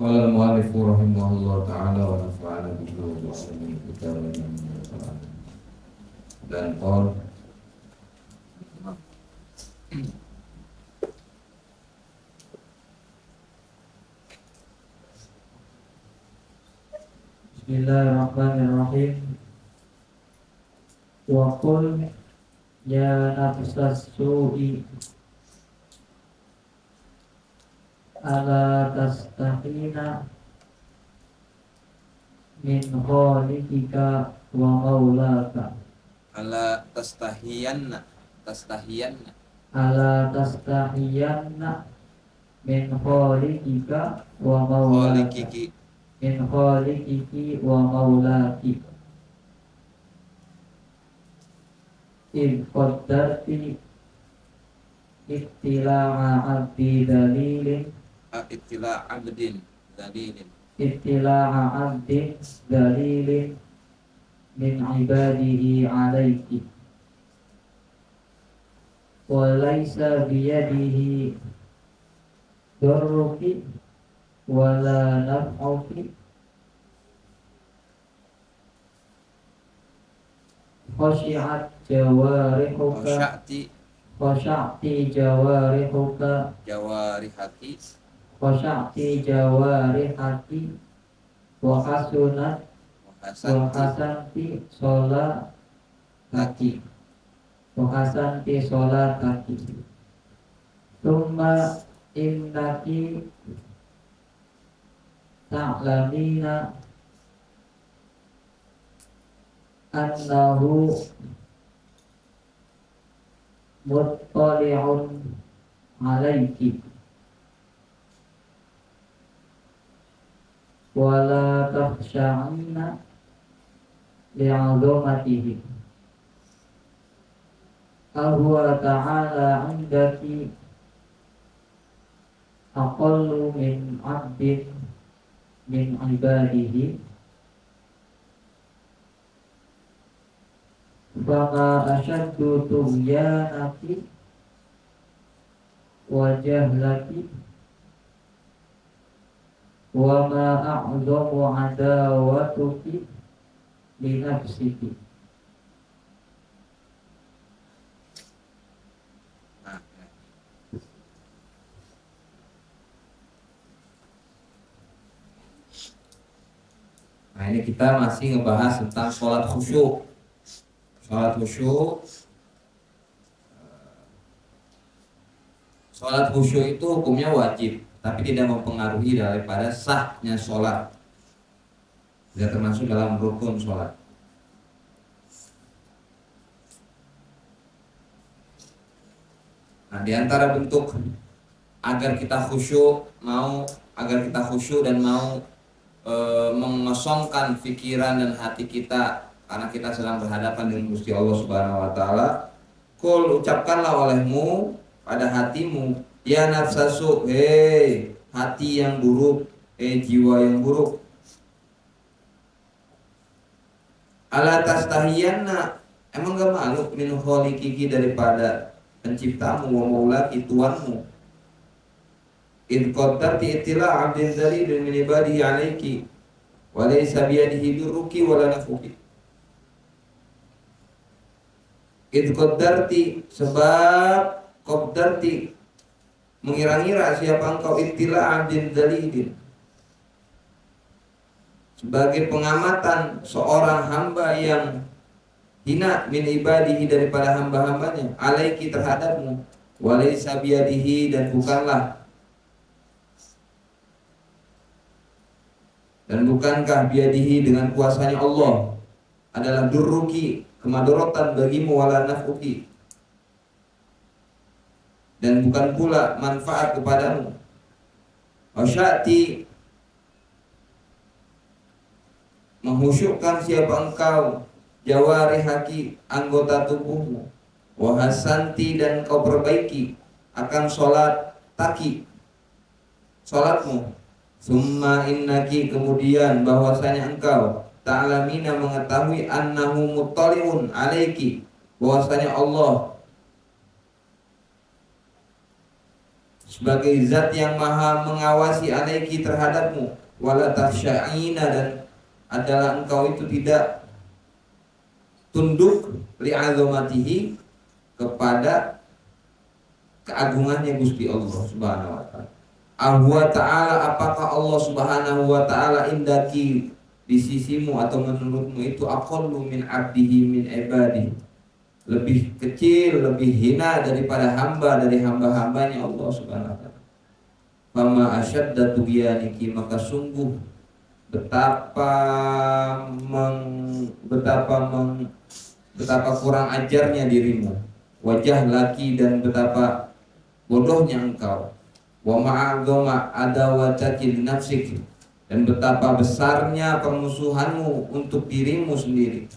Qala al-mu'allif rahimahullah ta'ala wa nafa'ana bihi wa bi'ilmihi kitab dan qala Bismillahirrahmanirrahim. Wa qul ya nafsas su'i ala tastahina min khaliqika wa maulaka. Ala tastahiyanna Ala tastahiyanna min khaliqika wa maulaka. khalikiki Min khaliqiki wa maulaki. In qaddarti ittila'a abdi dalilin ittila abdin dalilin ittila'a abdin dalilin min ibadihi alaiki wa laysa biyadihi durruki wala naf'uki khashi'at jawarihuka sya'ti khasha'ti jawarihuka jawarihati khasha'ti jawarihati wa hasunat wa hasanti hasanti sholataki wa hasanti sholataki thumma innaki ta'lamina annahu muttali'un alaiki wala takhsha'ina li'azamatihi ahwa ta'ala indaki aqallu min abdin min ibadihi fama asyaddu tughyanaki wa jahlaki wa ma a'zamu adawatuki li nafsiki. Nah, ini kita masih ngebahas tentang sholat khusyuk. Sholat khusyuk itu hukumnya wajib, tapi tidak mempengaruhi daripada sahnya sholat. Tidak termasuk dalam rukun sholat. Nah, di antara bentuk agar kita khusyuk dan mau mengosongkan pikiran dan hati kita karena kita sedang berhadapan dengan Gusti Allah Subhanahu wa taala. Qul, ucapkanlah olehmu pada hatimu, ya nafsasu, hei hati yang buruk, jiwa yang buruk. Ala tastahiyanna, emang gak malu min khaliqiki daripada penciptamu wa maulaki tuanmu. In qaddarti itila abdin dalilin min ibadihi alaiki wa laysa biyadihi durruki wala nafuki. In qaddarti, sebab qaddarti mengira-ngira siapa engkau itila abdin dalilin, sebagai pengamatan seorang hamba yang hina min ibadihi daripada hamba-hambanya alaiki terhadapmu wa laysa biyadihi dan bukankah biadihi dengan kuasanya Allah adalah durruki, kemadorotan bagimu, wala naf'uki, dan bukan pula manfaat kepadamu. Wasyati, menghusyukkan siapa engkau jawarihaki, anggota tubuhmu, wahasanti, dan kau perbaiki akan sholat taki, sholatmu. Summa innaki, kemudian bahwasanya engkau ta'lamina, mengetahui annahu muttali'un alaiki, bahwasanya Allah sebagai zat yang maha mengawasi alaiki terhadapmu, wala takhsha'ina, dan adalah engkau itu tidak tunduk li'azamatihi, kepada keagungannya Gusti Allah Subhanahu wa taala. Ahwa ta'ala, apakah Allah Subhanahu wa taala indaki, di sisimu atau menurutmu itu aqallu min abdihi min ibadihi, lebih kecil, lebih hina daripada hamba dari hamba-hambanya Allah Subhanahu wa taala. Fama asyadda tugyaniki, maka sungguh betapa kurang ajarnya dirimu, wajah laki, dan betapa bodohnya engkau, wa ma'adzama adawataki li nafsik, dan betapa besarnya permusuhanmu untuk dirimu sendiri.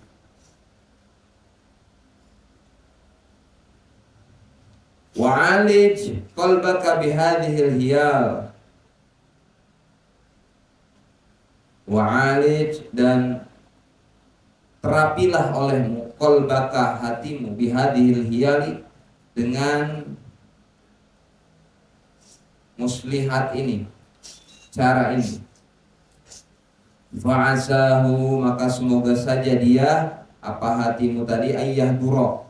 Wa'alij qalbaka bihadhil hiyal, wa'alij, dan terapilah olehmu, qalbaka, hatimu, bihadhil hiyali, dengan muslihat ini, cara ini. Fa'asahu, maka semoga saja dia, apa hatimu tadi, ayyah duro,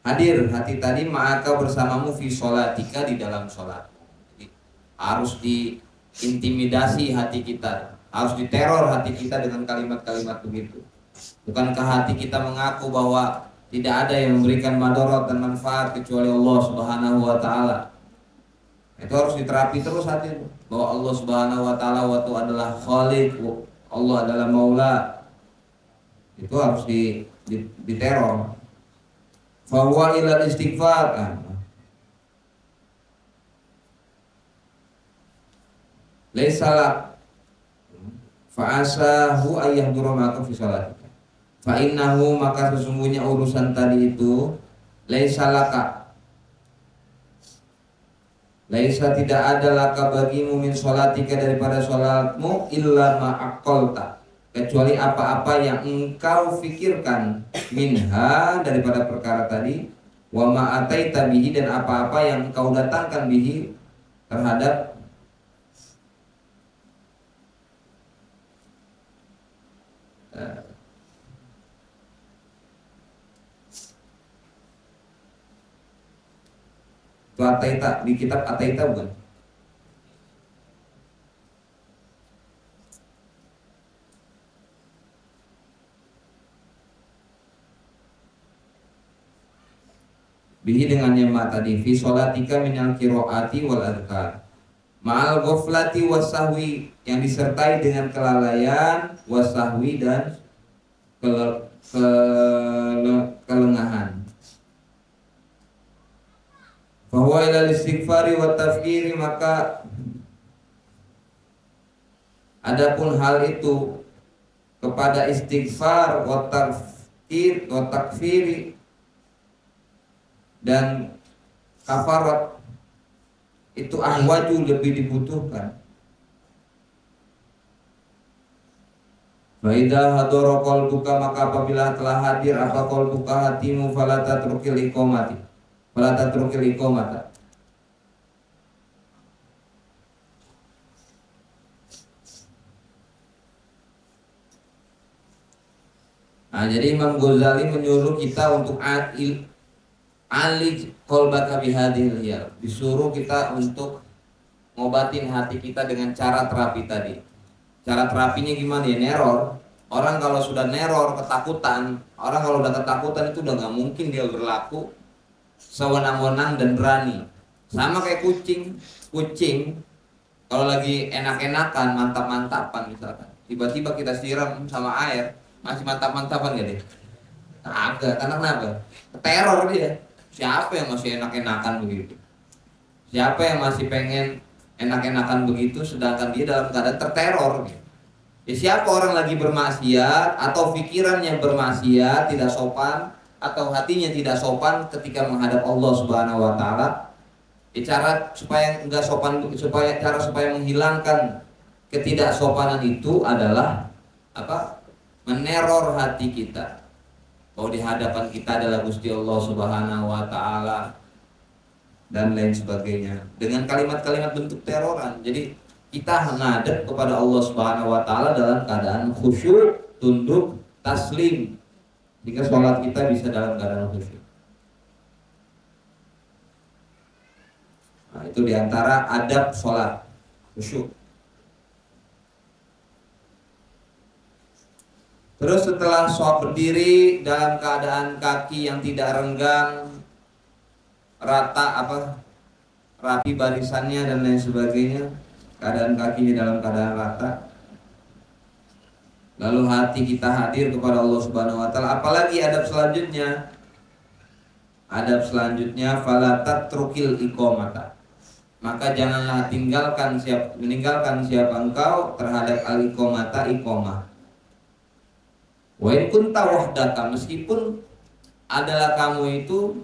hadir hati tadi, maka bersamamu fi sholatika, di dalam sholat. Jadi, harus diintimidasi hati kita, harus diteror hati kita dengan kalimat-kalimat begitu. Bukankah hati kita mengaku bahwa tidak ada yang memberikan madarat dan manfaat kecuali Allah Subhanahu wa taala? Itu harus diterapi terus hati, bahwa Allah Subhanahu wa taala waktu adalah Khaliq, Allah adalah Maula. Itu harus diteror. Fa huwa ila istighfar. Laisalak fa'asahu ayyahdura maka fi sholatika. Fa innahu, maka sesungguhnya urusan tadi itu, laisalaka, laisa, tidak ada laka bagimu, min sholatika, daripada sholatmu, illa ma'aqalta, kecuali apa-apa yang engkau fikirkan, minha, daripada perkara tadi, wa ma'ataita bihi, dan apa-apa yang engkau datangkan bihi, terhadap itu ataita, di kitab ataita bukan? Bihi, dengannya ma tadi, fi sholatika minal qiraati wal adhkar, ma'al ghaflati wasahwi, yang disertai dengan kelalaian, wasahwi, dan kelengahan. Bahwa ilal istighfari wa tafkiri, maka adapun hal itu kepada istighfar, wa takfiri, dan kafarat, itu ahwaju, lebih dibutuhkan. Faidah hadara qalbuka, maka apabila telah hadir apa qalbuka, hatimu, fala tatrukil iqamati, fala tatrukil iqamata. Nah, jadi Imam Ghazali menyuruh kita untuk alij qalbaka bihadhil hiyal, disuruh kita untuk ngobatin hati kita dengan cara terapi tadi. Cara terapinya gimana ya? Neror. Orang kalau sudah neror, ketakutan, orang kalau udah ketakutan itu udah gak mungkin dia berlaku sewenang-wenang dan berani. Sama kayak kucing kalau lagi enak-enakan, mantap-mantapan misalkan, tiba-tiba kita siram sama air, masih mantap-mantapan gak deh? Kagak, karena kenapa? Teror dia. Siapa yang masih enak-enakan begitu? Siapa yang masih pengen enak-enakan begitu sedangkan dia dalam keadaan terteror gitu? Ya, siapa orang lagi bermaksiat atau pikirannya bermaksiat, tidak sopan, atau hatinya tidak sopan ketika menghadap Allah Subhanahu wa taala, cara supaya enggak sopan, supaya menghilangkan ketidaksopanan itu adalah apa? Meneror hati kita. Bahwa di hadapan kita adalah Gusti Allah Subhanahu wa taala, dan lain sebagainya dengan kalimat-kalimat bentuk teroran. Jadi kita ngadep kepada Allah Subhanahu wa taala dalam keadaan khusyuk, tunduk, taslim. Jika sholat kita bisa dalam keadaan khusyuk. Nah, itu diantara adab sholat khusyuk. Terus setelah sholat berdiri dalam keadaan kaki yang tidak renggang, rata rapi barisannya dan lain sebagainya, keadaan kakinya dalam keadaan rata. Lalu hati kita hadir kepada Allah Subhanahu wa taala. Apalagi adab selanjutnya? Adab selanjutnya fala tatrukil iqamata. Maka janganlah meninggalkan siapa engkau terhadap al-iqamata iqamah. Wa in kunta wahdaka, meskipun adalah kamu itu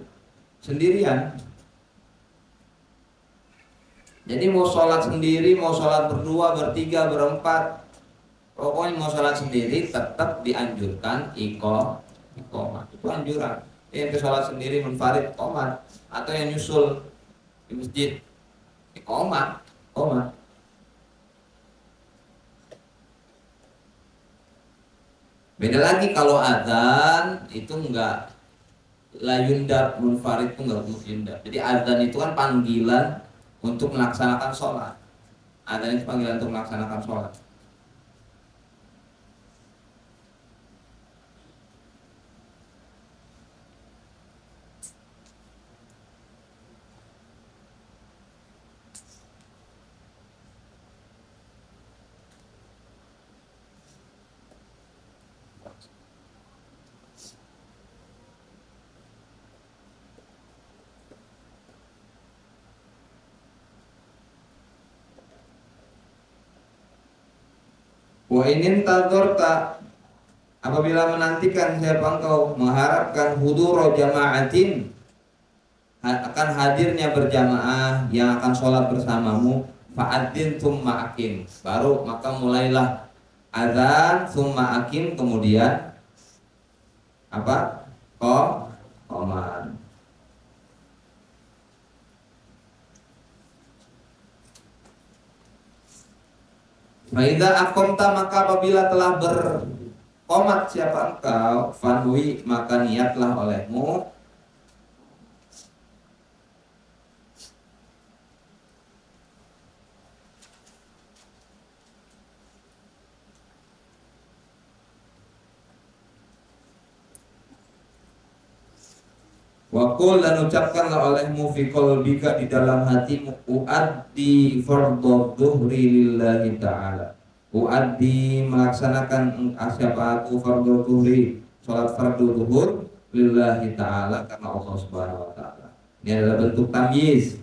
sendirian. Jadi mau sholat sendiri, mau sholat berdua, bertiga, berempat, pokoknya mau sholat sendiri tetap dianjurkan iqamah. Itu anjuran. Yang sholat sendiri munfarid qomat, atau yang nyusul di masjid qomat. Beda lagi kalau adzan itu enggak layundab, munfarid itu enggak yundab. Jadi adzan itu kan panggilan untuk melaksanakan sholat. Adzan itu panggilan untuk melaksanakan sholat. Wa inin tadzarta, apabila menantikan siapa engkau mengharapkan huduro jama'atin, akan hadirnya berjamaah yang akan sholat bersamamu, fa'adzin tsumma aqim, baru maka mulailah azan tsumma aqim, kemudian apa? Qomat. Faida aqamta, maka apabila telah berqomat siapa engkau, fanwi, maka niatlah olehmu Wakul, dan ucapkanlah olehmu fi qalbika, di dalam hatimu, uaddi fardhu dhuhri lillahi ta'ala. Uaddi, melaksanakan siapa aku fardhu dhuhri, salat fardhu zuhur lillahi ta'ala, karena Allah Subhanahu wa taala. Ini adalah bentuk tamyiz.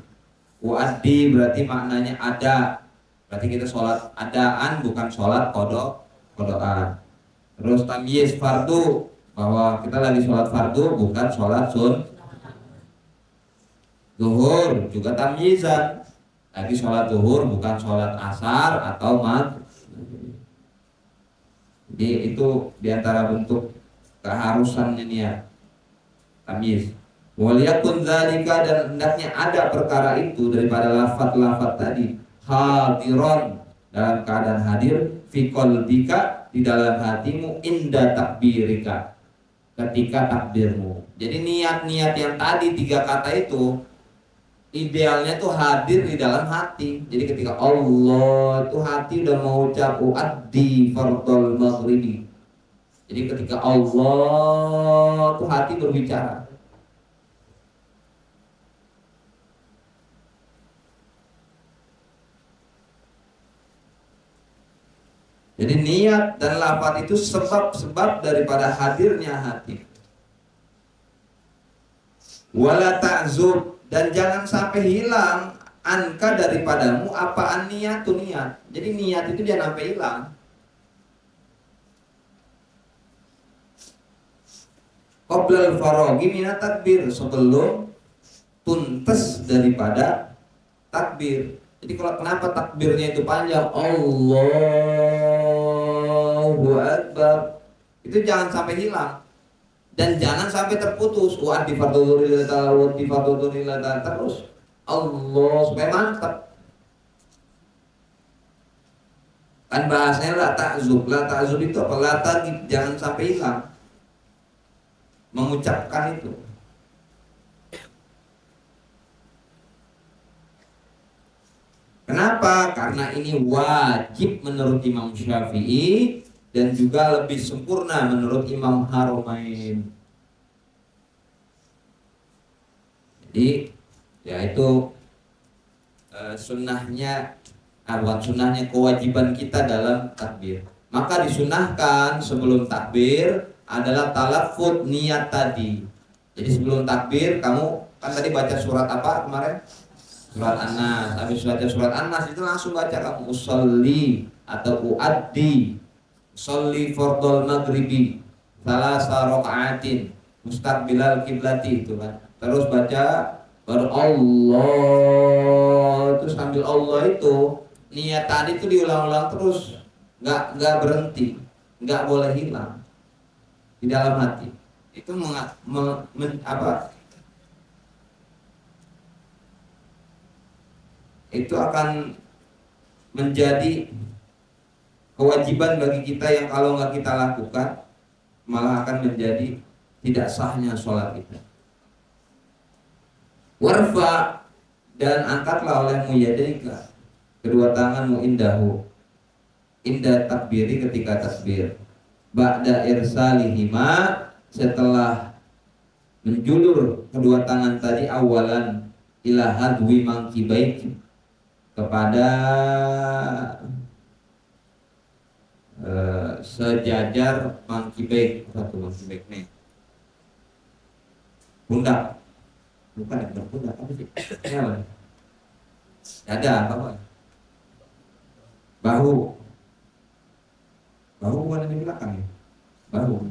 Uaddi berarti maknanya ada. Berarti kita salat adaan, bukan salat qodaan. Terus tamyiz fardu, bahwa kita lagi salat fardu, bukan salat zuhur, juga tamyizan. Lagi sholat zuhur, bukan sholat asar atau maghrib. Jadi itu diantara bentuk keharusannya niat, tamyiz. Waliyakun dzalika, dan hendaknya ada perkara itu daripada lafaz-lafaz tadi, hadiron, dalam keadaan hadir, fi qalbika, di dalam hatimu, inda takbirika, ketika takbirmu. Jadi niat-niat yang tadi 3 kata itu idealnya tuh hadir di dalam hati. Jadi ketika Allah itu hati udah mau ucap uaddi fardhul maghribi. Jadi ketika Allah tuh hati berbicara. Jadi niat dan lafaz itu sebab-sebab daripada hadirnya hati. Wala ta'zub, dan jangan sampai hilang anka daripadamu apaan niat. Jadi niat itu jangan sampai hilang. Qoblal faraghi minat takbir, sebelum tuntas daripada takbir. Jadi kalau kenapa takbirnya itu panjang, Allahu Akbar, itu jangan sampai hilang. Dan jangan sampai terputus. Wa'addi fardhu lillahi ta'ala, wa'addi fardhu lillahi ta'ala, terus. Allah supaya mantap. Kan bahasanya la ta'zub. La ta'zub itu apa? La ta'zub, jangan sampai hilang mengucapkan itu. Kenapa? Karena ini wajib menurut Imam Syafi'i dan juga lebih sempurna menurut Imam Haromain. Jadi ya itu sunnahnya, bukan sunnahnya, kewajiban kita dalam takbir. Maka disunahkan sebelum takbir adalah talafut niat tadi. Jadi sebelum takbir kamu kan tadi baca surat apa kemarin? Surat An-Nas. Habis baca surat An-Nas itu langsung baca kamu usolli atau uaddi. Usolli fardhol maghribi salasa raka'atin mustaqbilal kiblati itu kan. Terus baca baru Allah, terus sambil Allah itu niat tadi itu diulang-ulang terus, nggak berhenti, nggak boleh hilang di dalam hati. Itu itu akan menjadi kewajiban bagi kita yang kalau nggak kita lakukan malah akan menjadi tidak sahnya sholat kita. Warfa, dan angkatlah olehmu yadaika, kedua tanganmu indahu, indah takbiri, ketika takbir, ba'da irsalihima, setelah menjulur kedua tangan tadi, awalan ila hadwi mangkibaik, kepada sejajar mangkibaik, satu mangkibaik nih, pundak. Bukan pundak, apa sih? Ini apa? Dada apa? Bahu. Bahu bukan di belakang ya? Bahu.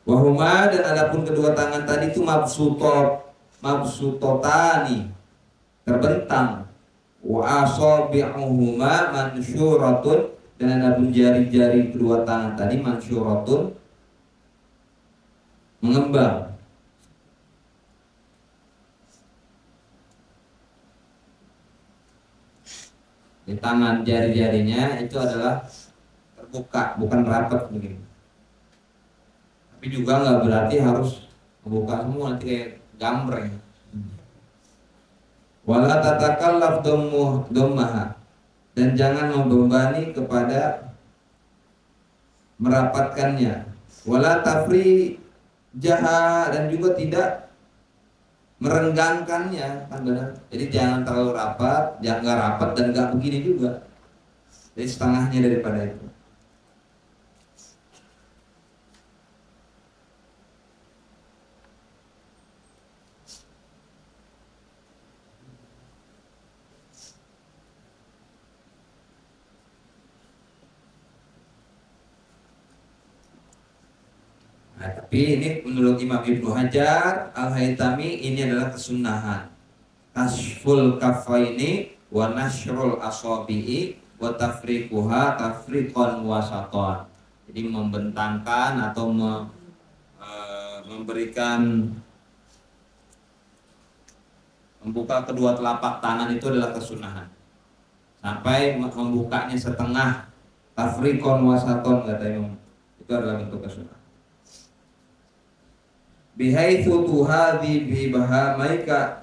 Wahuma, dan adapun kedua tangan tadi itu mabsutotani, terbentang. Wa asabi'uhuma mansyuratun, dan adapun jari-jari kedua tangan tadi mansyuratun, mengembang. Di tangan jari-jarinya itu adalah terbuka, bukan rapat begini. Tapi juga nggak berarti harus membuka semua, nanti kayak gambreng. Wala tatakallaf dommaha, dan jangan membebani kepada merapatkannya. Wala tafri jaha, dan juga tidak merenggangkannya, kan benar. Jadi jangan terlalu rapat, jangan nggak rapat dan nggak begini juga. Jadi setengahnya daripada itu. Nah, tapi ini menurut Imam Ibnu Hajar Al-Haytami ini adalah kesunahan. Kasful kafaini wa nashrul asabi'i wa tafriquha tafriqan wasaton. Jadi membentangkan atau memberikan, membuka kedua telapak tangan itu adalah kesunahan. Sampai membukanya setengah, tafriqan wasaton, kata Imam, itu adalah bentuk kesunahan. Bihaitsu tuhadhi bi bahamaika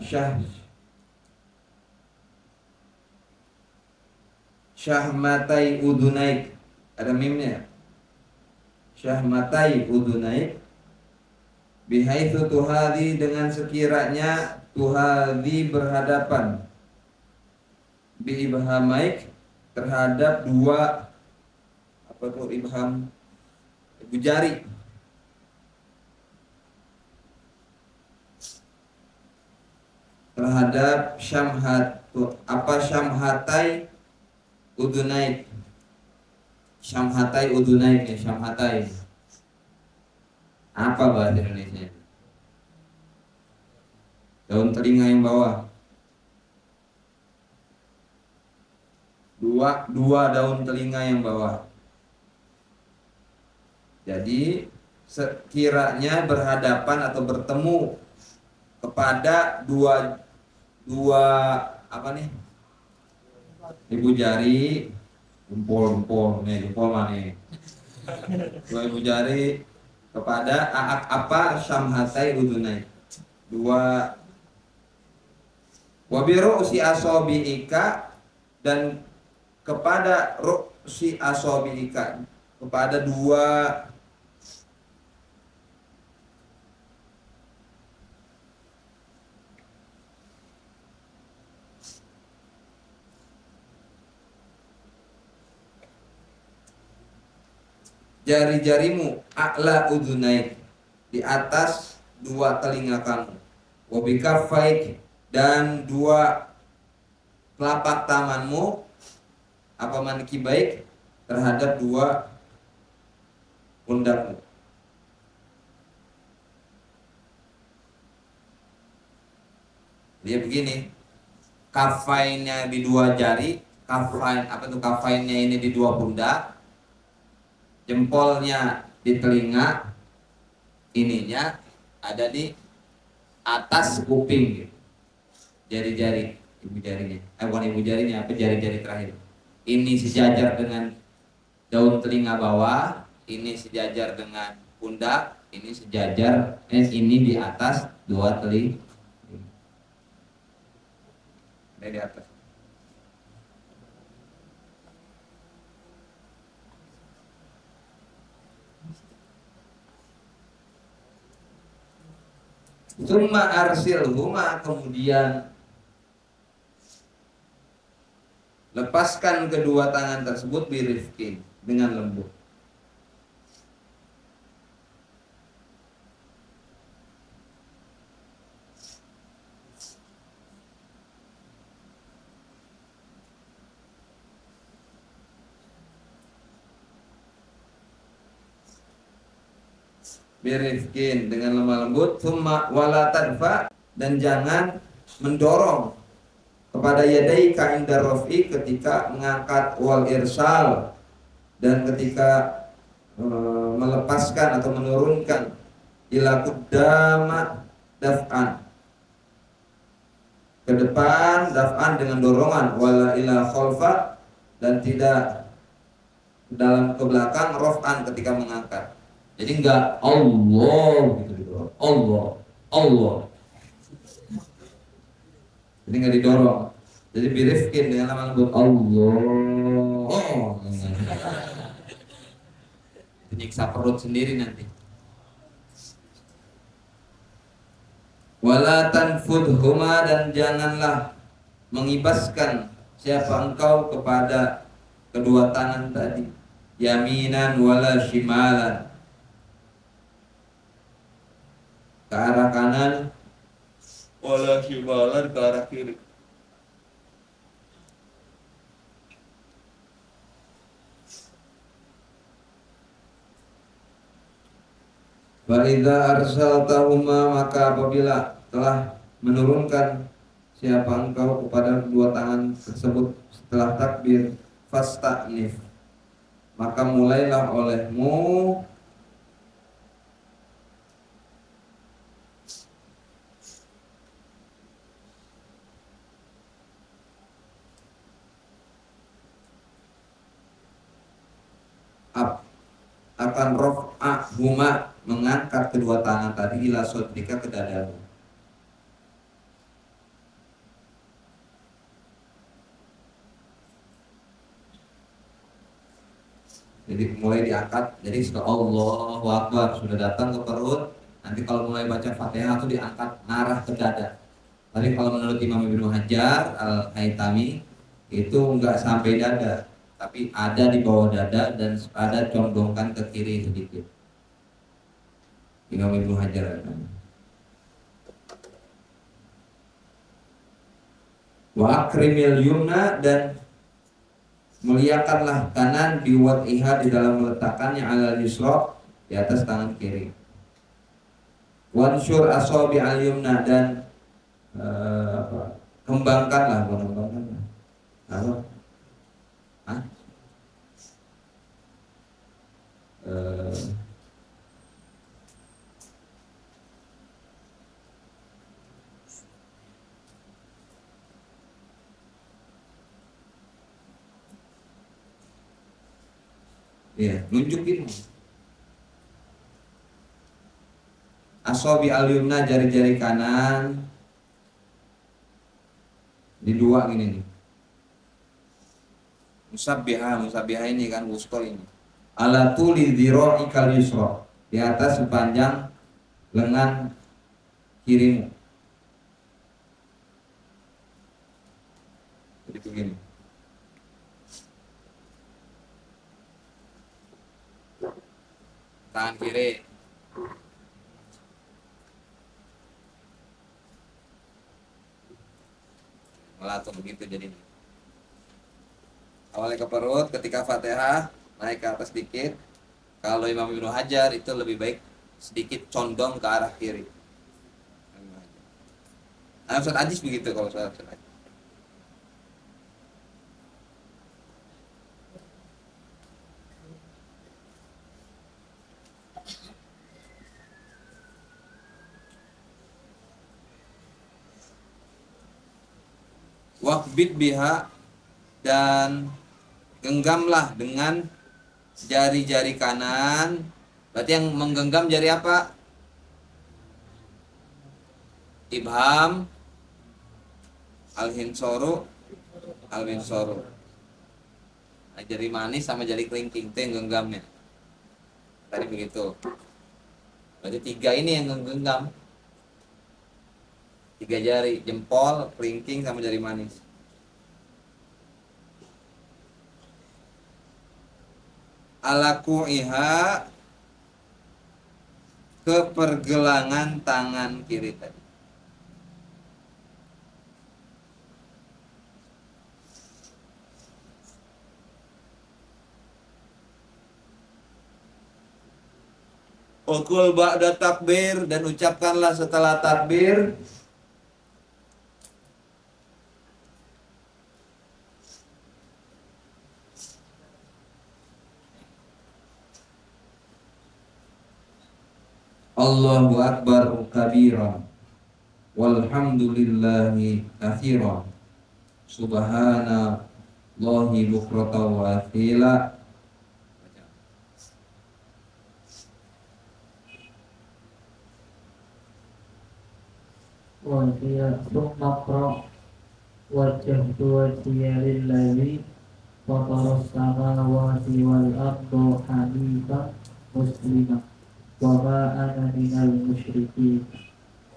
syahmatai udunaik, ada mimnya, syahmatai udunaik, bihaitsu tuhadhi, dengan sekiranya tuhadhi berhadapan, bi ibhamaik, terhadap dua, apa itu ibham, ibu jari, terhadap syamhatai udunaik. Syamhatai udunaik ya, syamhatai. Apa bahasa Indonesia? Daun telinga yang bawah. Dua daun telinga yang bawah. Jadi sekiranya berhadapan atau bertemu kepada dua dua apa nih, ibu jari, jempol nih, jempol mana nih, dua ibu jari kepada apa syamhatai udunai, dua wabiru si asobiika, dan kepada ru'si asobiika, kepada dua jari-jarimu, a'la udhunaik, di atas dua telinga kamu, wabikafaik, dan dua telapak tanganmu, apa mankibaik, terhadap dua pundakmu. Dia begini, kafainnya di dua jari, kafain apa itu kafainnya ini di dua pundak, jempolnya di telinga, ininya ada di atas kuping gitu. Jari-jari ibu jarinya, bukan ibu jarinya, apa jari-jari terakhir. Ini sejajar dengan daun telinga bawah, ini sejajar dengan pundak, ini sejajar, ini di atas dua telinga. Di atas. Summa arsilhuma, kemudian lepaskan kedua tangan tersebut birifkin, dengan lembut. Birifkin, dengan lemah lembut. Summa wala tadfa, dan jangan mendorong kepada yadaika inda rafi, ketika mengangkat, wal irsal, dan ketika melepaskan atau menurunkan, ila qaddama daf'an, ke depan, daf'an dengan dorongan, wala ila khalfa, dan tidak dalam ke belakang, raf'an ketika mengangkat. Jadi enggak Allah gitu, Allah. Jadi enggak didorong. Jadi birifkin, dengan lemah lembut, Allah. Nyiksa perut sendiri nanti. Wala tanfudhuma, dan janganlah mengibaskan siapa engkau kepada kedua tangan tadi, yaminan wala shimalan, ke arah kanan, wala shimalan, ke arah kiri. Wa idza arsaltahuma, maka apabila telah menurunkan siapa engkau kepada kedua tangan tersebut setelah takbir, fasta'nif, maka mulailah olehmu akan raf'ahuma, mengangkat kedua tangan tadi, ila sodrika, ke dadamu. Jadi mulai diangkat, jadi sudah Allahu Akbar, sudah datang ke perut. Nanti kalau mulai baca Fatihah itu diangkat ngarah ke dada. Tapi kalau menurut Imam Ibnu Hajar Al-Haytami itu enggak sampai dada, tapi ada di bawah dada dan ada condongkan ke kiri sedikit. Imam Ibnu Hajar wa akrimil yumna, dan muliakanlah kanan, biwad'iha, di dalam meletakkannya, alal yusra, di atas tangan kiri. Wansyur asabi al yumna, dan kembangkanlah, apa? Iya, nunjukin. Asobi al-yumna, jari-jari kanan di dua gini nih. Musabbiha ini kan wusto ini. Ala tuli dhira'i yusra, di atas sepanjang lengan kirimu. Jadi begini. Tangan kiri. Melatung begitu jadinya. Awalnya ke perut, ketika Fatihah naik ke atas sedikit. Kalau Imam Ibnu Hajar itu lebih baik sedikit condong ke arah kiri. Nah, Ustaz Ajis begitu kalau Ustaz Ajis. Waqbid biha, dan genggamlah dengan jari-jari kanan. Berarti yang menggenggam jari apa? Ibham, al-hinsoru, al-winsoru. Nah, jari manis sama jari kelingking itu yang genggamnya. Tadi begitu. Berarti 3 ini yang menggenggam. 3 jari, jempol, kelingking sama jari manis. Alaku'iha, ke pergelangan tangan kiri tadi. Ukul ba'da takbir, dan ucapkanlah setelah takbir. Allahu akbar kabiran, walhamdulillahi katsiran, subhanallahi bukratan wa asila. Wajah summakro wajah wajah lillahi fataras samawati wal ardo hanifan muslimah wa ma ana minal musyrikin.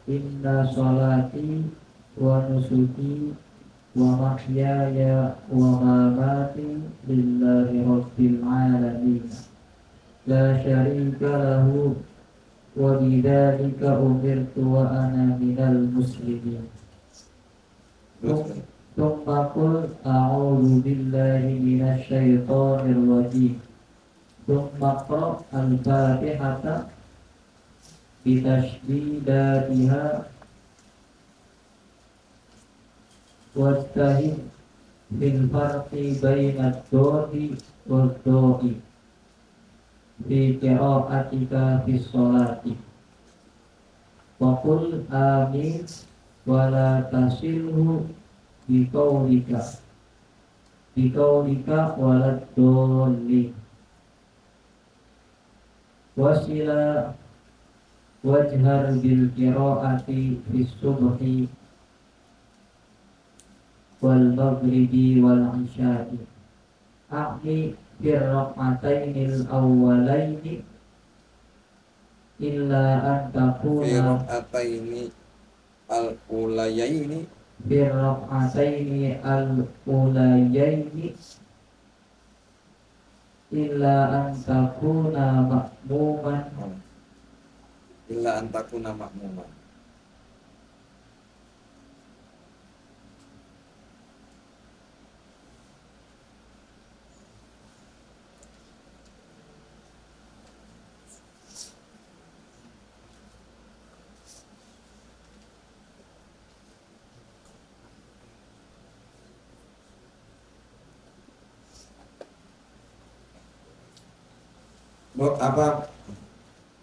Inna sholati wa nusuki wa mahyaya wa mamati lillahi rabbil alamin la syarika lahu wa bidzalika umirtu wa ana minal muslimin. Tsumma qul a'udzu billahi minasy syaithanir rajim. Tsumma qra al-fatihata bitasydidatiha wastahid bil farqi bainad dodi wad doi fi qira'atika fi sholati. Wa qul amin wa la tasilhu biqaulika walad dallin. Wasila wajhar bil qira'ati fi subhi wal maghribi wal isya'i. A'mi fir rak'atainil awwalaini illa an takuna Fir'ataini al-ulayaini, fir rak'ataini al-ulayaini illa an takuna ma'muman illa antakuna makmuman.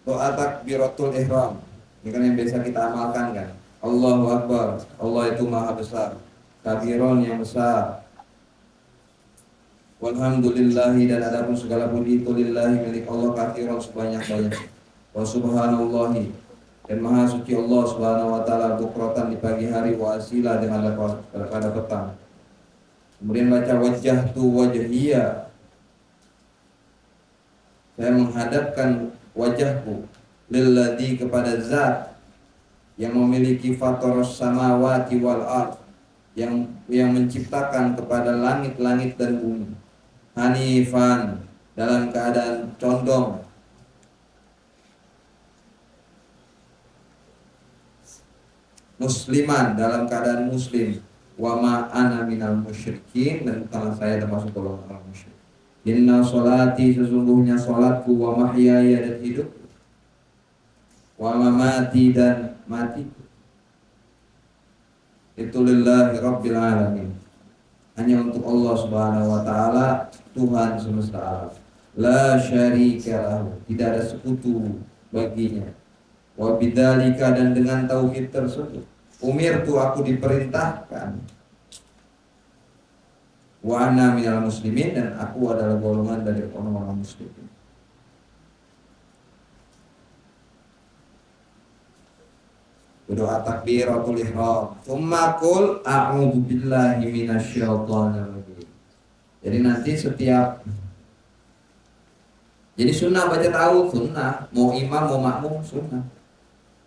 Doa takbiratul ihram. Ini kan yang biasa kita amalkan kan. Allahu akbar, Allah itu maha besar. Kabiron, yang besar. Walhamdulillahi, dan adapun segala puji itu lillahi, milik Allah, katsiran sebanyak-banyak. Wa subhanallahi, dan maha suci Allah subhanahu wa ta'ala, bukratan di pagi hari, wa asila dengan pada petang. Kemudian baca wajah tu wajhiya, saya menghadapkan wajahku, lilladzi, kepada zat yang memiliki fatoros samawati wal ard, yang menciptakan kepada langit-langit dan bumi. Hanifan, dalam keadaan condong, musliman, dalam keadaan muslim, wa ma ana minal musyrikin, dan bukanlah saya termasuk golongan orang musyrik. Inna sholati, sesungguhnya sholatku, wa mahyaya, dan hidup, wa mamati, dan mati, itu lillahi rabbil alamin, hanya untuk Allah subhanahu wa ta'ala, Tuhan semesta alam. La syarika lahu, tidak ada sekutu baginya. Wa bidzalika, dan dengan tauhid tersebut, umirtu, aku diperintahkan, wa ana minal muslimin, dan aku adalah golongan dari orang-orang muslimin. Berdoa takbiratul ihram, tsumma qul a'udzu billahi minasyaitonir rajim. Jadi nanti jadi sunnah baca ta'awudz, sunnah, mau imam mau makmum sunnah.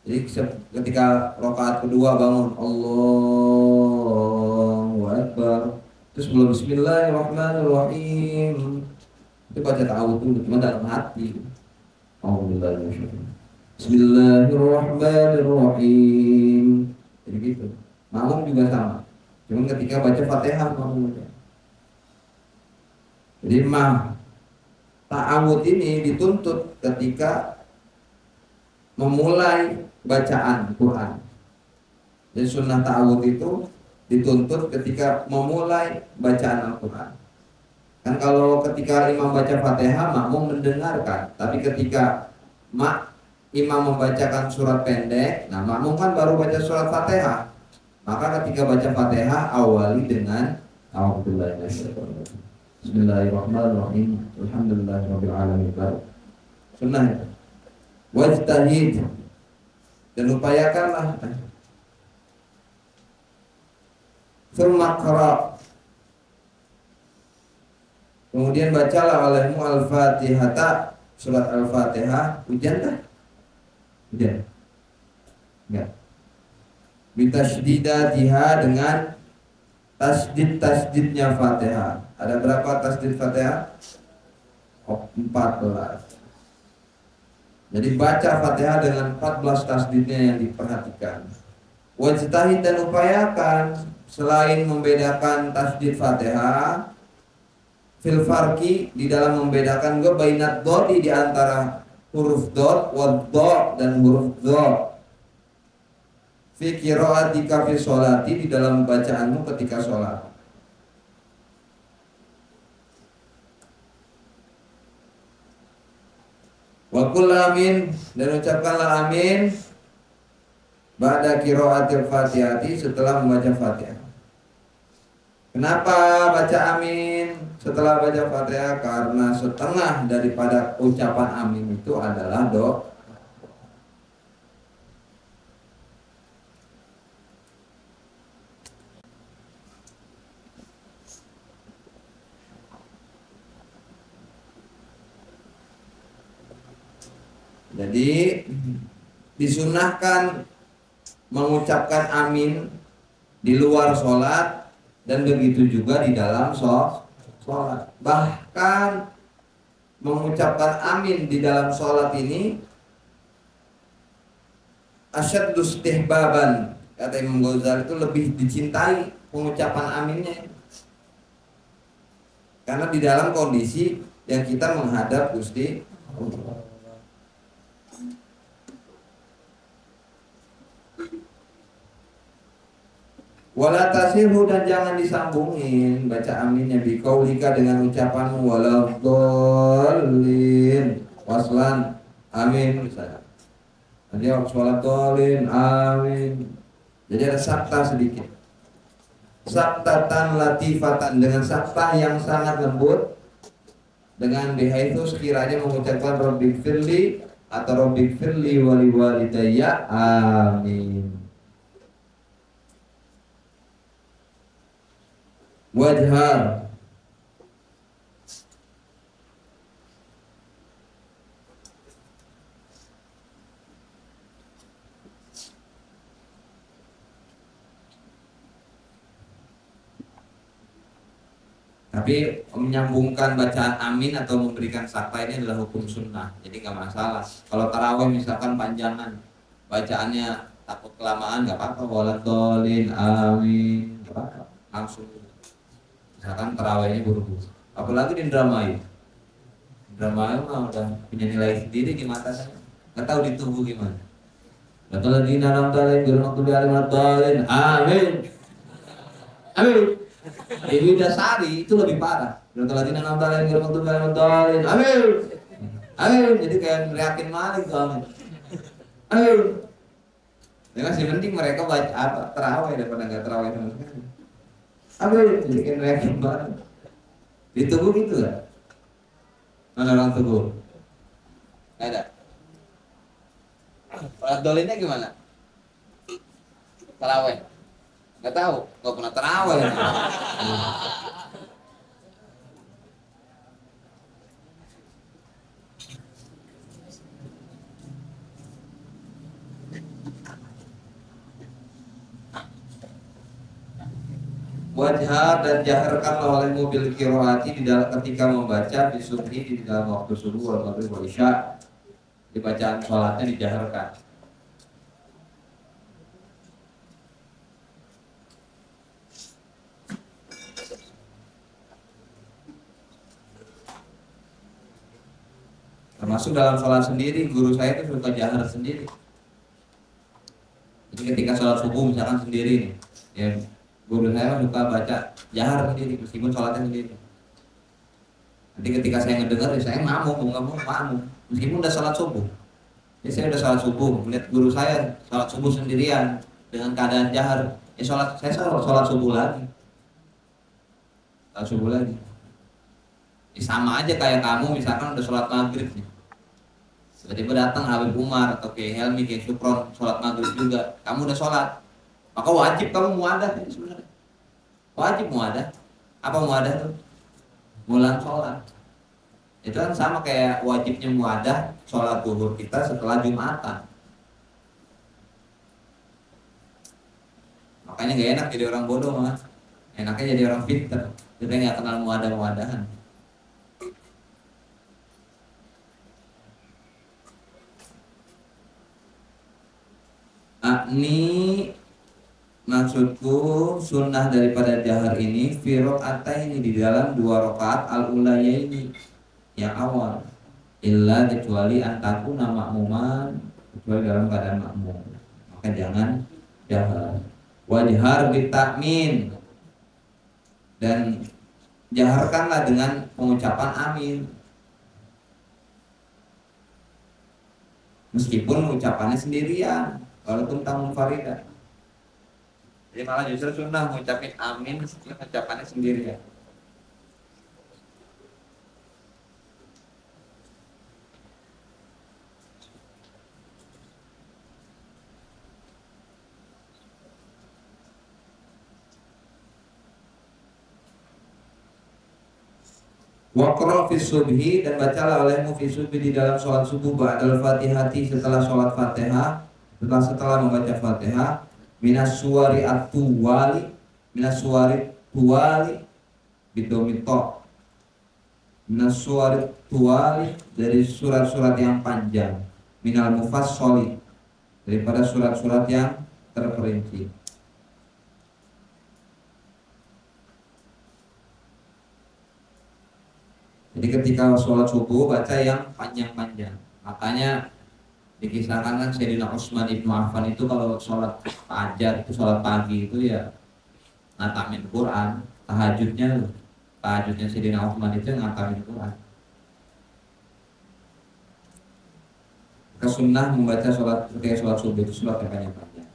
Jadi ketika rakaat kedua bangun, Allahu Akbar, terus belum bismillahirrahmanirrahim, itu baca ta'awudz dulu, cuma dalam hati. Bismillahirrahmanirrahim. Jadi gitu. Makmum juga sama. Cuma ketika baca Fatihah makmumnya. Jadi ta'awudz ini dituntut ketika memulai bacaan Quran. Jadi sunnah ta'awudz itu dituntut ketika memulai bacaan Al-Quran. Kan kalau ketika imam baca Fatihah, makmum mendengarkan. Tapi ketika imam membacakan surat pendek, nah makmum kan baru baca surat Fatihah. Maka ketika baca Fatihah, awali dengan a'udzubillahi minasyaitonir rajim. Bismillahirrahmanirrahim. Alhamdulillahirabbil alamin. Sunnah. Wajtahid, dan upayakanlah. Tsumma qra, kemudian bacalah olehmu al-Fatihah, surat al-Fatihah. Hujan tak? Hujan? Enggak. Bitasydidatiha, dengan tasdidnya Fatihah. Ada berapa tasdid Fatihah? 14. Jadi baca Fatihah dengan 14 tasdidnya yang diperhatikan. Wajtahid, dan upayakan selain membedakan tasdid Fatihah, fil farqi, di dalam membedakan bainad dodi, di antara huruf dod, wad do, dan huruf do. Fi qiraatika fi sholati, di dalam bacaanmu ketika sholat. Wa qul amin, dan ucapkanlah amin ba'da qiraatil Fatihati, setelah membaca Fatihah. Kenapa baca amin setelah baca Fatihah? Karena setengah daripada ucapan amin itu adalah doa. Jadi disunahkan mengucapkan amin di luar sholat, dan begitu juga di dalam sholat. Bahkan mengucapkan amin di dalam sholat ini asyaddu istihbaban, kata Imam Ghazali, itu lebih dicintai pengucapan aminnya, karena di dalam kondisi yang kita menghadap Gusti Allah. Wala tasirhu, dan jangan disambungin baca aminnya biqaulika, dengan ucapanmu, waladhdallin waslan amin misalnya. Nanti waladhdallin amin. Jadi ada sakta sedikit. Sabtatan latifatan, dengan sabta yang sangat lembut, dengan bihaitsu sekiranya mengucapkan Rabbik firli atau Rabbik firli wali walidayya, amin. Wajhar, tapi menyambungkan bacaan amin atau memberikan sakta ini adalah hukum sunnah, jadi nggak masalah. Kalau tarawih misalkan panjangan bacaannya, takut kelamaan nggak apa-apa, waladhdallin amin, nggak apa-apa, langsung. Misalkan tarawihnya buru-buru, apalagi di Indramayu. Indramayu mah udah punya nilai sendiri di mata saya, nggak tahu di tubuh gimana. Ladzina an'amta alaihim ghairil maghdubi alaihim waladdallin amin, amin. Di Widasari itu lebih parah. Ladzina an'amta alaihim ghairil maghdubi alaihim waladdallin amin, amin. Jadi kayak ngeriakin maling tuh amin, amin. Ya masih penting mereka baca apa, tarawih daripada nggak tarawih sama sekali. Amin. Jadi kayak ngeriakin maling. Di tubuh gitu kan? Mana orang tubuh? Nggak ada. Dolinnya gimana? Taraweh? Nggak tahu, nggak pernah taraweh. Wajhar, dan jaharkanlah olehmu bil qiraati di dalam ketika membaca di subhi, di dalam waktu subuh wal maghrib wal isya. Di bacaan sholatnya dijaharkan. Termasuk dalam sholat sendiri, guru saya itu suka jahar sendiri. Jadi ketika sholat subuh misalkan sendiri nih, ya guru saya suka baca jahar sendiri meskipun sholatnya sendiri. Nanti ketika saya ngedengar, ya saya mau nggak mau makmum meskipun udah sholat subuh. Jadi saya udah sholat subuh, melihat guru saya sholat subuh sendirian dengan keadaan jahar, ya saya sholat subuh lagi, sholat subuh lagi. Ya sama aja kayak kamu misalkan udah sholat maghrib nih, tiba-tiba datang Habib Umar atau kayak Helmi, kayak Supron sholat maghrib juga, kamu udah sholat, maka wajib kamu muadah sebenarnya. Wajib muadah. Apa muadah tuh? Ngulang sholat. Itu kan sama kayak wajibnya muadah sholat zuhur kita setelah Jumatan. Makanya gak enak jadi orang bodoh mah. Enaknya jadi orang pinter. Kita nggak kenal muadah-muadahan. Ini maksudku sunnah daripada jahar ini firot ini di dalam 2 rakaat al-ulaya ini yang awal, illa kecuali antaku nama makmuman, kecuali dalam keadaan makmum, maka jangan jahar. Wajhar bitakmin, dan jaharkanlah dengan pengucapan amin meskipun ucapannya sendirian, walaupun tamu faridah. Jadi malah justru sunnah mengucapin amin meskipun ucapannya sendirian. Waqra fi subhi, dan bacalah olehmu fi subhi di dalam sholat subuh ba'dal fatihati, setelah sholat fatihah, setelah membaca fatihah, minas suwari at-tuwali, minas suwari tuwali bidomito, minas suwari tuwali, dari surat-surat yang panjang, minal mufassoli, daripada surat-surat yang terperinci. Jadi ketika sholat subuh baca yang panjang-panjang. Makanya dikisahkan kan Sayyidina Utsman ibnu Affan itu kalau sholat fajar, itu sholat pagi itu ya ngatamin Quran. Tahajudnya Sayyidina Utsman itu ngatamin Quran. Maka sunnah membaca sholat ketika sholat subuh itu sholat yang panjang-panjang.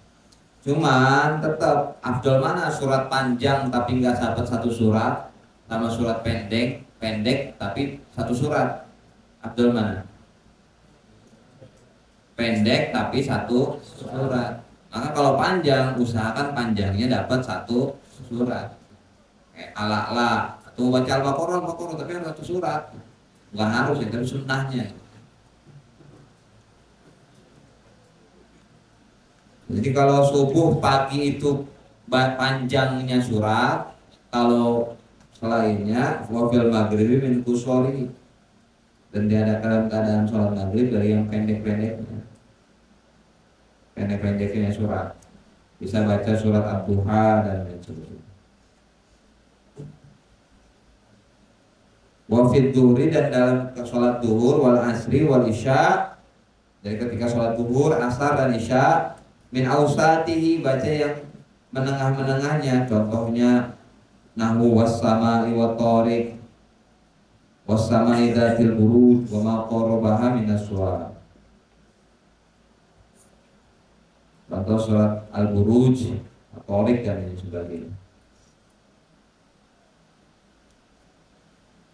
Cuman tetap afdol mana surat panjang tapi nggak dapat satu surat, sama surat pendek pendek tapi satu surat. Afdol mana? Pendek tapi satu surat. Maka kalau panjang usahakan panjangnya dapat satu surat. Kayak ala atau baca al-baqarah tapi harus satu surat. Bukan harus ya, tapi sunnahnya. Jadi kalau subuh pagi itu panjangnya surat, kalau selainnya wafil maghribi min qusori, dan diadakan dalam keadaan sholat maghrib dari yang pendek-pendeknya, pendek-pendeknya surat. Bisa baca surat Ad-Duha dan lain sebagainya. Wafid duhri, dan dalam sholat duhur wal asri wal isya, dari ketika sholat duhur, asar dan isya, min ausatihi, baca yang menengah-menengahnya, contohnya nahwu was-sama'i wa tariq was-sama'i dzatil buruj wa ma qarabaha minas suwar. Contoh surat Al-Buruj, Tariq dan lain sebagainya.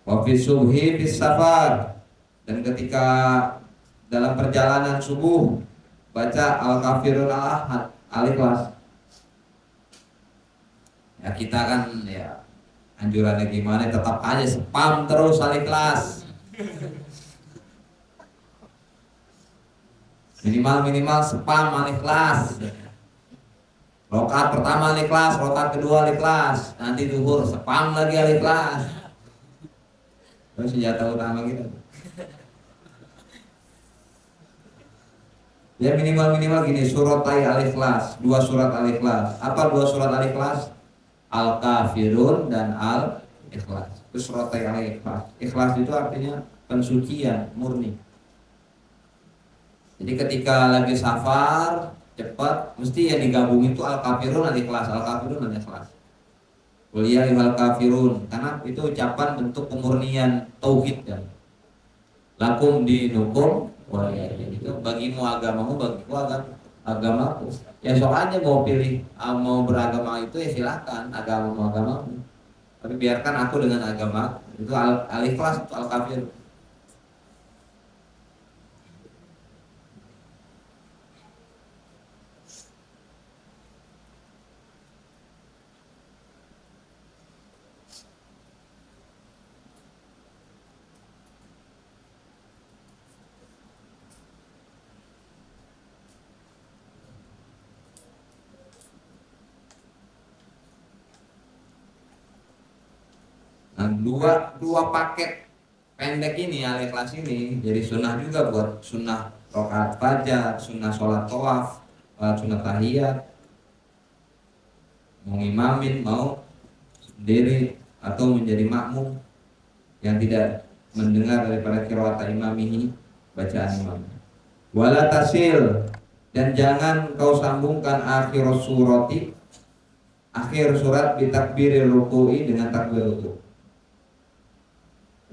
Wa fi subhi fis safar, dan ketika dalam perjalanan subuh baca Al-Kafirun Al-Ahad, Al-Ikhlas. Ya kita kan ya anjurannya gimana, tetap aja spam terus Al-Ikhlas. Minimal spam Al-Ikhlas. Rokaat pertama Al-Ikhlas, rokaat kedua Al-Ikhlas, nanti duhur spam lagi Al-Ikhlas. Itu senjata utama kita. Ya minimal gini, surat Al-Ikhlas, 2 surat Al-Ikhlas. Apa 2 surat Al-Ikhlas? Al-Kafirun dan Al-Ikhlas. Itu surat Al-Ikhlas. Ikhlas itu artinya pensucian murni. Jadi ketika lagi safar cepat, mesti yang digabung itu Al-Kafirun Al-Ikhlas, Al-Kafirun Al-Ikhlas. Kuliah Al-Kafirun, karena itu ucapan bentuk pemurnian tauhid kan. Lakum dinukum waliya, itu bagimu agamamu, bagiku agamaku. Ya soalnya mau pilih mau beragama itu ya silakan, agamamu. Tapi biarkan aku dengan agama. Itu al-ikhlas, itu al-kafir. Nah, dua paket pendek ini Al-Ikhlas ini jadi sunnah juga buat sunnah rakaat fajar, sunnah sholat tawaf, sunnah tahiyat, mau imamin, mau sendiri atau menjadi makmum yang tidak mendengar daripada qiraat imamihi, bacaan imam. Wala tasil, dan jangan kau sambungkan akhir surati, akhir surat bitakbiril ruku'i, dengan takbir ruku'.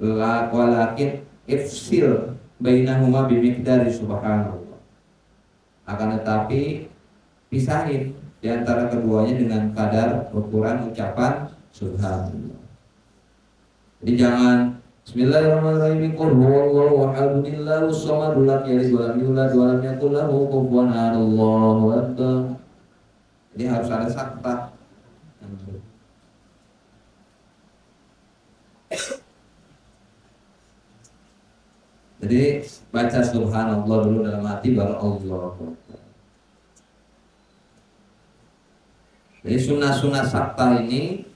Walakin ifsil bainahuma bimiqdari subhanallah. Akan tetapi pisahin di antara keduanya dengan kadar ukuran ucapan subhanallah. Jadi jangan Bismillahirrahmanirrahim, qul huwallahu ahad Allahus samad lam yalid wa lam yulad wa lam yakul lahu kufuwan ahad, Allahu akbar. Jadi harus ada sakta. Jadi baca subhanallah dulu dalam hati, baru Allah. Jadi sunnah-sunnah sakta ini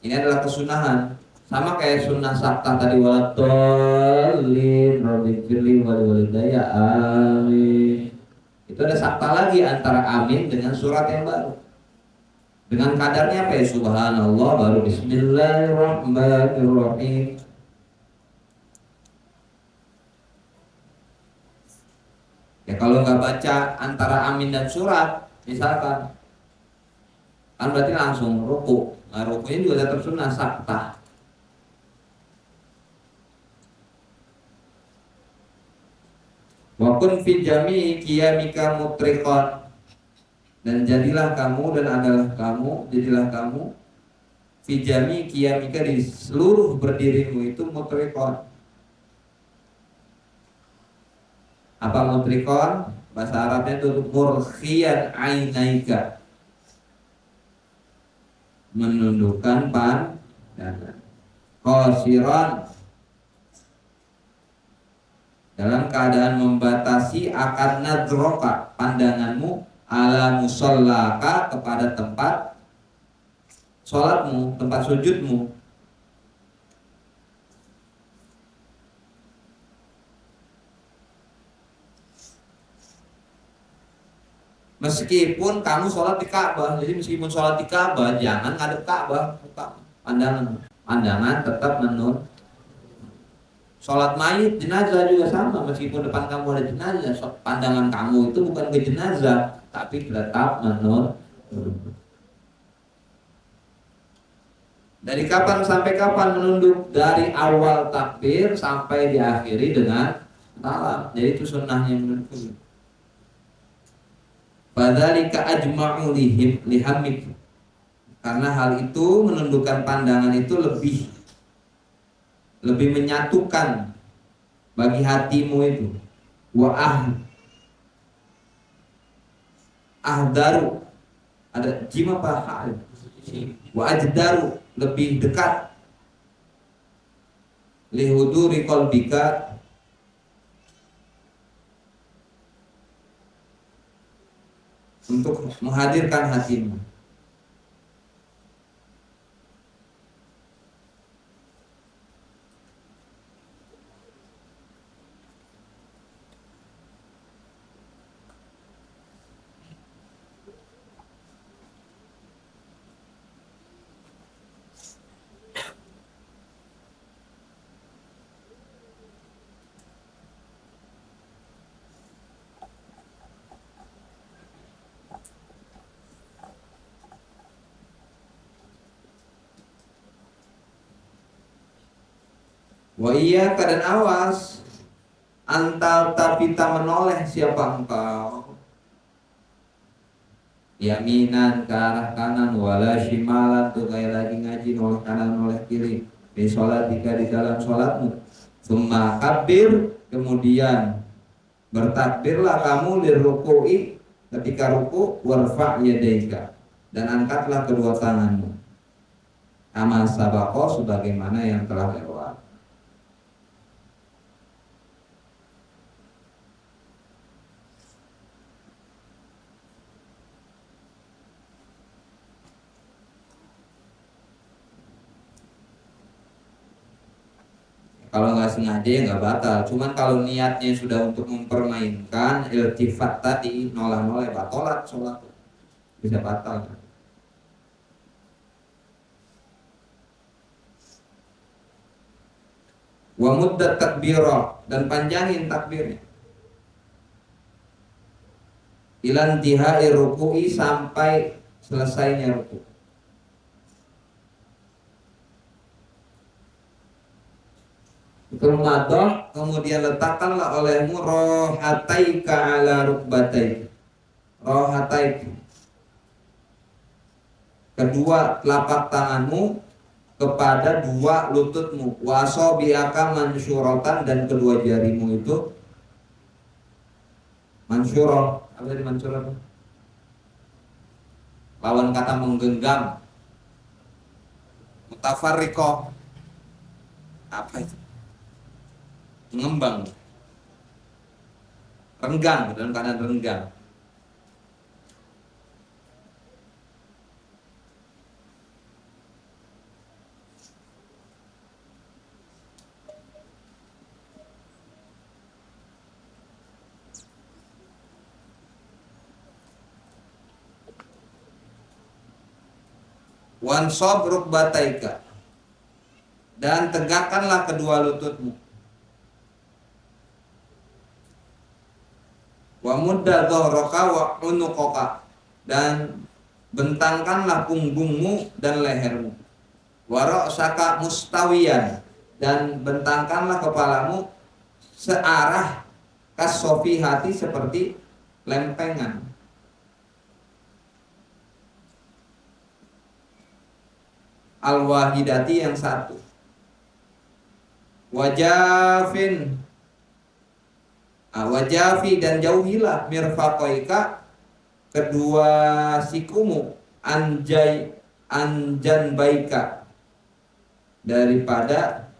adalah kesunahan. Sama kayak sunnah sakta tadi, walatolin robbifirli walidaya amin. Itu ada sakta lagi antara amin dengan surat yang baru. Dengan kadarnya apa ya? Subhanallah baru bismillahirrahmanirrahim. Ya kalau nggak baca antara amin dan surat, misalkan, kan berarti langsung ruku. Nah rukunya juga tetap sunnah sakta. Wa kun fi jami'i qiyamika mutriqan, Dan jadilah kamu dan adalah kamu, jadilah kamu fijami qiyamika di seluruh berdirimu itu mutrikon. Apa mutrikon? Bahasa Arabnya itu murkhiyan ainaika, menundukkan pandangan. Qasiran, dalam keadaan membatasi akan nadroka, pandanganmu, ala musallaka, kepada tempat sholatmu, tempat sujudmu. Meskipun kamu sholat di Ka'bah, jadi meskipun sholat di Ka'bah, jangan ngadep Ka'bah, pandangan tetap menurut. Sholat mayit jenazah juga sama, meskipun depan kamu ada jenazah, pandangan kamu itu bukan ke jenazah, tapi tetap menurut. Dari kapan sampai kapan menunduk? Dari awal takbir sampai diakhiri dengan salam. Jadi itu sunnahnya menunduk. Fadzalika ajma'u lihamik. Karena hal itu, menundukkan pandangan itu lebih menyatukan bagi hatimu itu. Wa ahdaru, ada jim apa hal? Wa ajdaru, lebih dekat lihuduri qalbika, untuk menghadirkan hatimu. Wa iya, dan awas, antal tapita, menoleh siapa engkau, yaminan, ke arah kanan, wala shimalan, tuh kayak lagi ngaji noleh kanan noleh kiri, di sholat jika di dalam sholatmu. Summa kabir, kemudian bertakbirlah kamu liruku'i, ketika ruku, warfa' yadaika, dan angkatlah kedua tanganmu, kama sabaqo, sebagaimana yang telah lewat. Kalau nggak sengaja ya nggak batal. Cuman kalau niatnya sudah untuk mempermainkan iltifat tadi, noleh-noleh, batolat sholat, bisa batal. Wa muddat takbirah, dan panjangin takbirnya. Ilan tihai ruku'i, sampai selesainya ruku'. Kemudian kemudian letakkanlah olehmu rohataika ala rukbataik, rohataik, kedua telapak tanganmu kepada dua lututmu, wasobiaka mansyurotan, dan kedua jarimu itu mansyuroh. Apa tadi mansyuroh? Lawan kata menggenggam. Mutafarriqoh, apa itu? Mengembang, renggang, dalam keadaan renggang. Wansob rukbataika, dan tegakkanlah kedua lututmu. Wa mudda dhahraka wa unuqaka, dan bentangkanlah punggungmu dan lehermu. Wa ra'saka mustawiyan, dan bentangkanlah kepalamu searah kasofihati, seperti lempengan. al-wahidati yang satu. Wajafin, wajafi dan jauhilah mirfaqaika kedua sikumu anjan baika daripada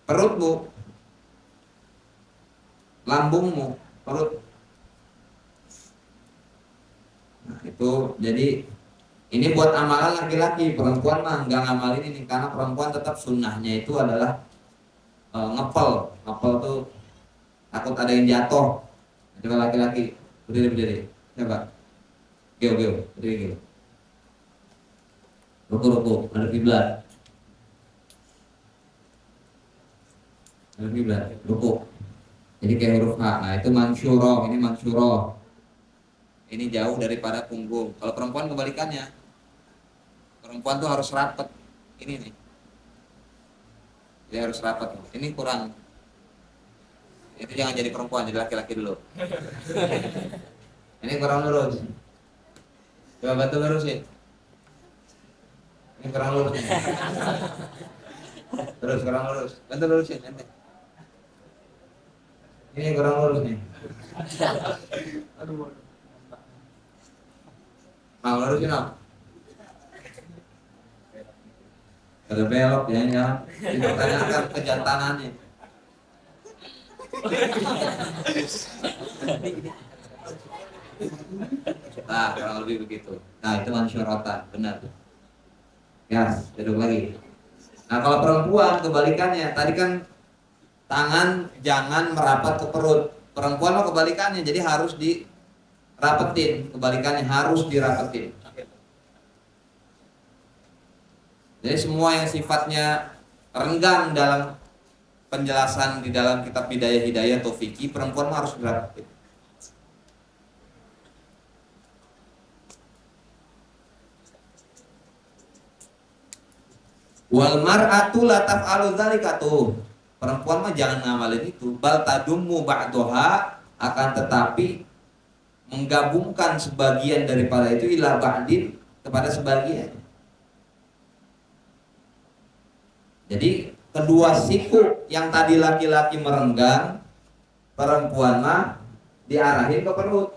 perutmu, lambungmu, perut. Nah, itu jadi ini buat amalan laki-laki. Perempuan mah nggak ngamalin ini karena perempuan tetap sunnahnya itu adalah ngepel tuh takut ada yang jatuh. Coba laki-laki berdiri, coba geo berdiri. Ruku ada kiblat, ruku. Jadi kayak huruf H. Nah itu mansyuro, ini mansyuro. Ini jauh daripada punggung. Kalau perempuan kebalikannya, perempuan tuh harus rapet. Ini nih, dia harus rapet. Ini kurang. Itu jangan jadi perempuan, jadi laki-laki dulu. Ini kurang lurus. Coba bantu lurusin. Ini kurang lurus. Terus kurang lurus. Bantu lurusin nanti. Ini kurang lurus nih. Mau lurusin om? Kalau belok jangan dipertanyakan kejantanannya. Nah, kurang lebih begitu. Nah, itu mansyuratan, benar. Gas, duduk lagi. Nah, kalau perempuan kebalikannya, tadi kan tangan jangan merapat ke perut. Perempuan mau kebalikannya, jadi harus dirapetin. Kebalikannya harus dirapetin. Jadi semua yang sifatnya renggang dalam penjelasan di dalam kitab Bidayah Hidayah atau fikih, perempuan harus dirapetin. Wal mar'atu la taf'alu dzalika tuh. Perempuan mah jangan ngamalin itu. Bal tadummu ba'daha, akan tetapi menggabungkan sebagian daripada itu ila ba'din kepada sebagian. Jadi kedua siku yang tadi laki-laki merenggang, perempuan mah diarahin ke perut.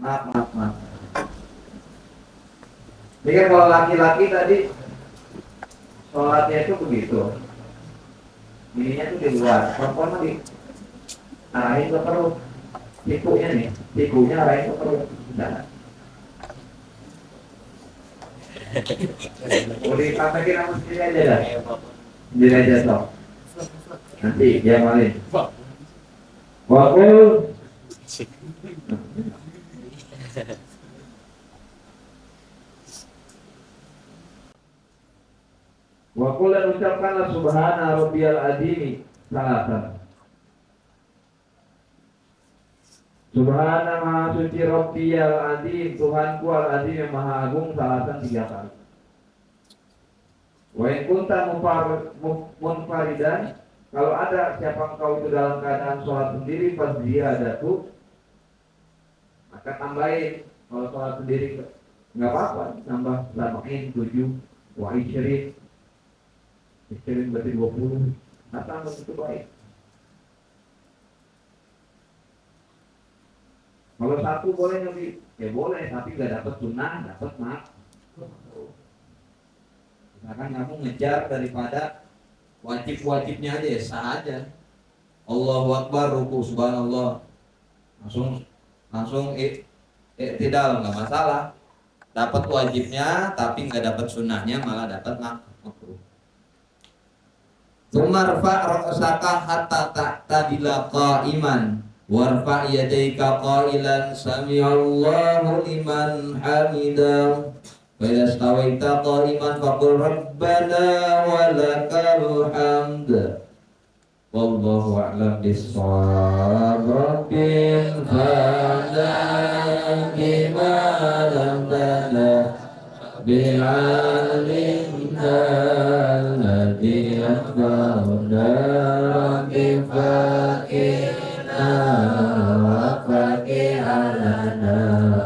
Maaf. Ini kan kalau laki-laki tadi sholatnya itu begitu, ininya tuh di luar, perempuan mah diarahin ke perut. Sikunya arahin ke perut. Nah. Mau dipraktekin sama sendiri aja dah. Sendiri aja sok. Nanti dia malin. Wakul. Wakul dan ucapkanlah subhana rabbiyal azimi salatan. Subhana maha suci rabbiyal azim, Tuhanku al azim yang maha agung, salatan 3 kali. Wa in kunta munfaridan, kalau ada siapa engkau itu dalam keadaan sholat sendiri, pas dia adatu, maka tambahin. Kalau sholat sendiri nggak apa-apa, tambah lamain 7 wa isyirin berarti 20. Nah, tambah itu baik. Kalau satu boleh lebih, ya boleh, tapi nggak dapat sunnah, dapat makruh. Misalkan kamu ngejar daripada wajib-wajibnya aja, ya sah aja. Allahu Akbar, ruku, subhanallah, langsung tidak masalah. Dapat wajibnya, tapi nggak dapat sunnahnya, malah dapat makruh. Tumarfa ra'saka hatta ta'tadila qa'iman warfa' yadayka qailan sami'allahu liman hamidah wa idza stawaita qa'iman faqul rabbana walakal hamd. Wallahu a'lam bis-shawab. Rabbil fa'ala bima lam tala bi'alimna alladhi akbarna rabbi faqina wa faqih alana